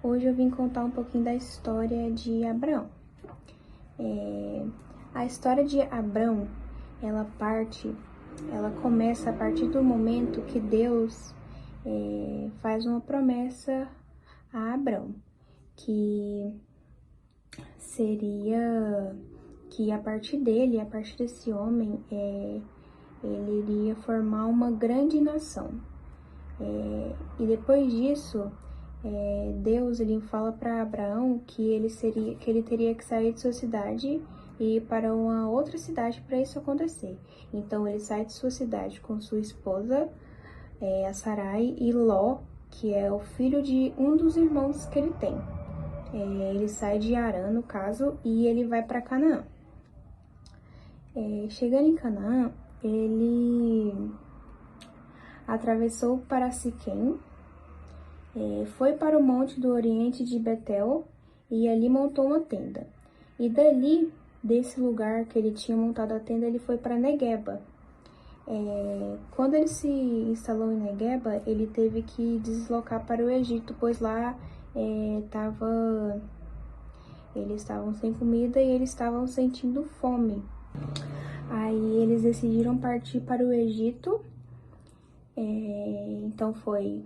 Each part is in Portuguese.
Hoje eu vim contar um pouquinho da história de Abraão. A história de Abraão, ela começa a partir do momento que Deus faz uma promessa a Abraão, que seria que a partir dele, a partir desse homem, ele iria formar uma grande nação. E depois disso, Deus ele fala para Abraão que ele teria que sair de sua cidade e ir para uma outra cidade para isso acontecer. Então ele sai de sua cidade com sua esposa, a Sarai, e Ló, que é o filho de um dos irmãos que ele tem. Ele sai de Harã, no caso, e ele vai para Canaã. Chegando em Canaã, ele atravessou para Siquém, foi para o monte do oriente de Betel e ali montou uma tenda. E dali, desse lugar que ele tinha montado a tenda, ele foi para Negueba. Quando ele se instalou em Negueba, ele teve que deslocar para o Egito, pois lá eles estavam sem comida e eles estavam sentindo fome. Aí eles decidiram partir para o Egito. Então foi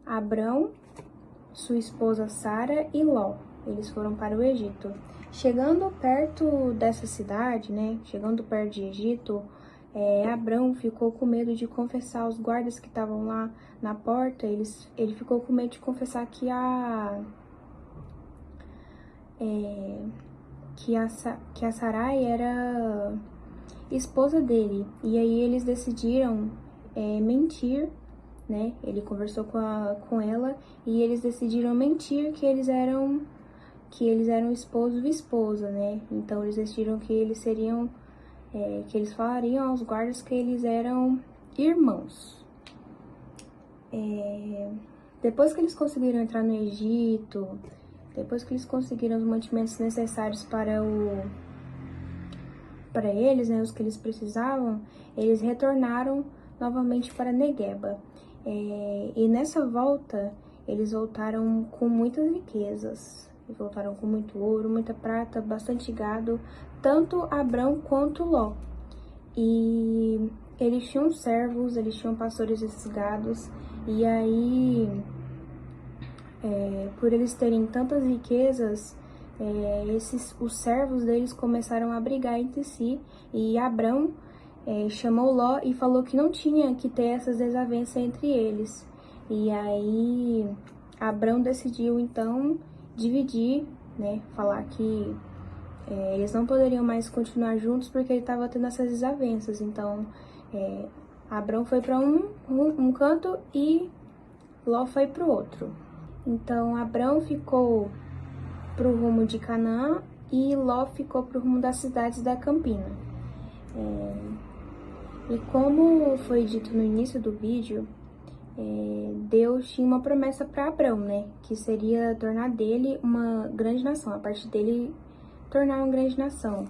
Abrão, sua esposa Sara e Ló. Eles foram para o Egito. Chegando perto dessa cidade, chegando perto de Egito, Abrão ficou com medo de confessar aos guardas que estavam lá na porta. Ele ficou com medo de confessar que a Sarai era esposa dele. E aí eles decidiram mentir, Ele conversou com ela e eles decidiram mentir que eles eram esposo e esposa, Então eles decidiram que eles falariam aos guardas que eles eram irmãos. Depois que eles conseguiram entrar no Egito, depois que eles conseguiram os mantimentos necessários para eles, os que eles precisavam, eles retornaram novamente para Negueba. E nessa volta, eles voltaram com muitas riquezas. Eles voltaram com muito ouro, muita prata, bastante gado, tanto Abrão quanto Ló. E eles tinham servos, eles tinham pastores desses gados, e aí, por eles terem tantas riquezas, os servos deles começaram a brigar entre si, e Abrão chamou Ló e falou que não tinha que ter essas desavenças entre eles. E aí Abrão decidiu então dividir, falar que eles não poderiam mais continuar juntos porque ele estava tendo essas desavenças. Então Abrão foi para um canto e Ló foi para o outro. Então Abrão ficou para o rumo de Canaã e Ló ficou para o rumo das cidades da Campina. E como foi dito no início do vídeo, Deus tinha uma promessa para Abrão, que seria tornar dele uma grande nação, a partir dele tornar uma grande nação.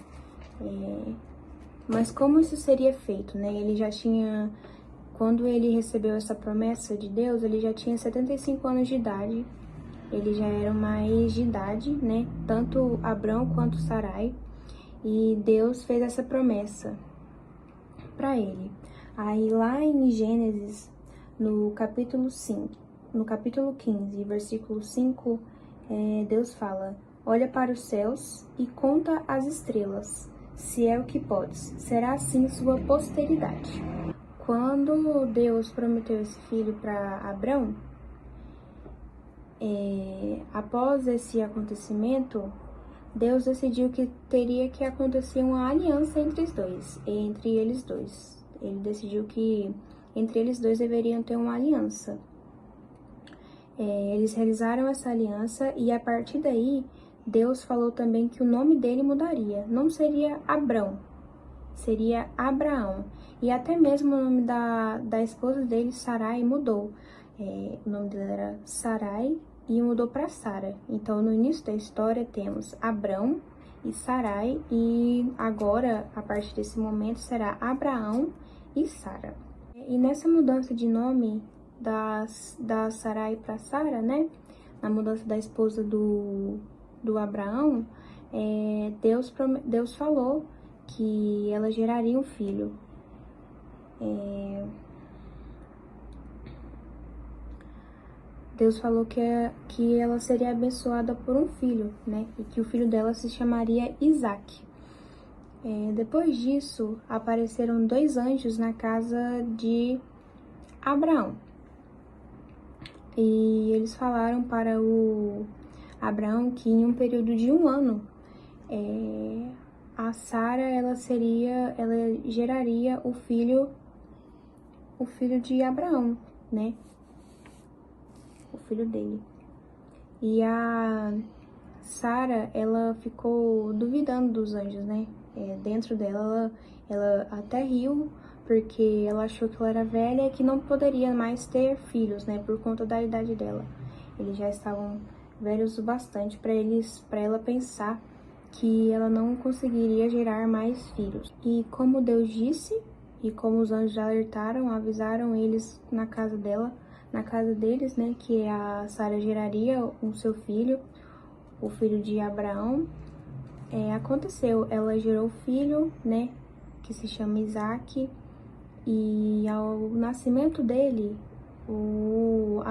Mas como isso seria feito, Ele já tinha, quando ele recebeu essa promessa de Deus, ele já tinha 75 anos de idade. Eles já eram mais de idade, Tanto Abrão quanto Sarai. E Deus fez essa promessa para ele. Aí lá em Gênesis, no capítulo 15, versículo 5, Deus fala: olha para os céus e conta as estrelas, se é o que podes, será assim sua posteridade. Quando Deus prometeu esse filho para Abrão, após esse acontecimento, Deus decidiu que teria que acontecer uma aliança entre eles dois. Ele decidiu que entre eles dois deveriam ter uma aliança. Eles realizaram essa aliança e a partir daí, Deus falou também que o nome dele mudaria. Não seria Abrão, seria Abraão. E até mesmo o nome da esposa dele, Sarai, mudou. O nome dela era Sarai e mudou para Sara. Então, no início da história, temos Abrão e Sarai, e agora, a partir desse momento, será Abraão e Sara. E nessa mudança de nome, da Sarai para Sara, né? Na mudança da esposa do Abraão, Deus falou que ela geraria um filho. Deus falou que ela seria abençoada por um filho, né? E que o filho dela se chamaria Isaac. Depois disso, apareceram 2 anjos na casa de Abraão. E eles falaram para o Abraão que em um período de 1 ano, a Sara, ela geraria o filho de Abraão, né? O filho dele. E a Sara, ela ficou duvidando dos anjos, né? Dentro dela, ela até riu, porque ela achou que ela era velha e que não poderia mais ter filhos, né? Por conta da idade dela. Eles já estavam velhos o bastante para ela pensar que ela não conseguiria gerar mais filhos. E como Deus disse, e como os anjos alertaram, avisaram eles na casa deles, né, que a Sara geraria o seu filho, o filho de Abraão. Aconteceu, ela gerou o filho, né, que se chama Isaac, e ao nascimento dele, o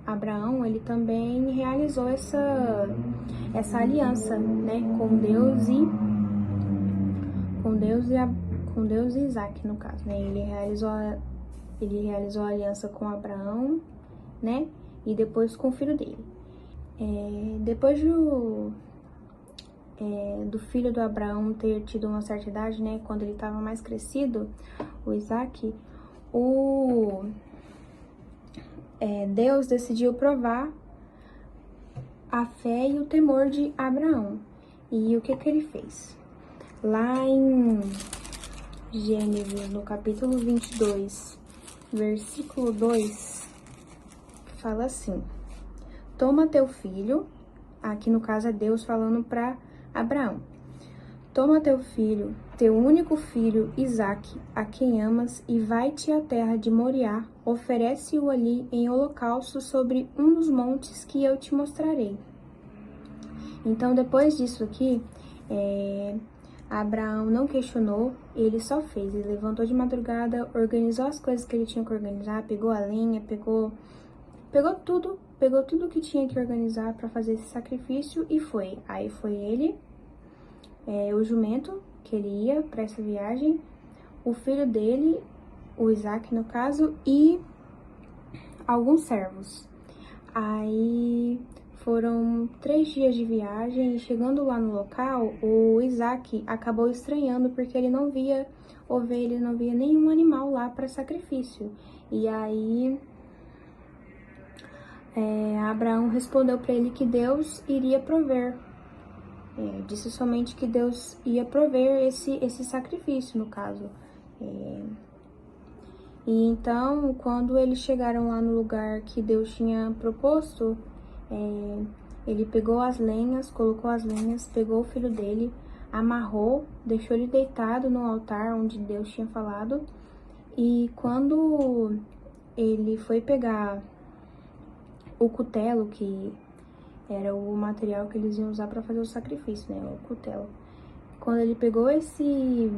Abraão, ele também realizou essa aliança, né, com Deus e Isaac, no caso, né? Ele realizou a aliança com Abraão, né? E depois com o filho dele. Depois do filho do Abraão ter tido uma certa idade, né? Quando ele estava mais crescido, o Isaac, Deus decidiu provar a fé e o temor de Abraão. E o que ele fez? Lá em Gênesis, no capítulo 22, versículo 2, fala assim: toma teu filho, aqui no caso é Deus falando para Abraão, toma teu filho, teu único filho, Isaque, a quem amas, e vai-te à terra de Moriá, oferece-o ali em holocausto sobre um dos montes que eu te mostrarei. Então, depois disso aqui, Abraão não questionou, ele só fez. Ele levantou de madrugada, organizou as coisas que ele tinha que organizar, pegou a lenha, pegou tudo que tinha que organizar para fazer esse sacrifício e foi. Aí foi ele, o jumento que ele ia para essa viagem, o filho dele, o Isaac no caso, e alguns servos. Aí foram 3 dias de viagem e chegando lá no local, o Isaac acabou estranhando porque ele não via ovelha, ele não via nenhum animal lá para sacrifício. E aí Abraão respondeu para ele que Deus iria prover. Disse somente que Deus ia prover esse sacrifício, no caso. E então, quando eles chegaram lá no lugar que Deus tinha proposto, ele pegou as lenhas, colocou as lenhas, pegou o filho dele, amarrou, deixou ele deitado no altar onde Deus tinha falado. E quando ele foi pegar o cutelo, que era o material que eles iam usar para fazer o sacrifício, né, o cutelo. Quando ele pegou esse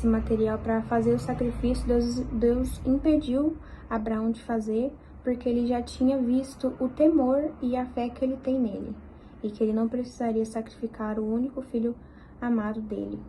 material para fazer o sacrifício, Deus impediu Abraão de fazer, porque ele já tinha visto o temor e a fé que ele tem nele, e que ele não precisaria sacrificar o único filho amado dele.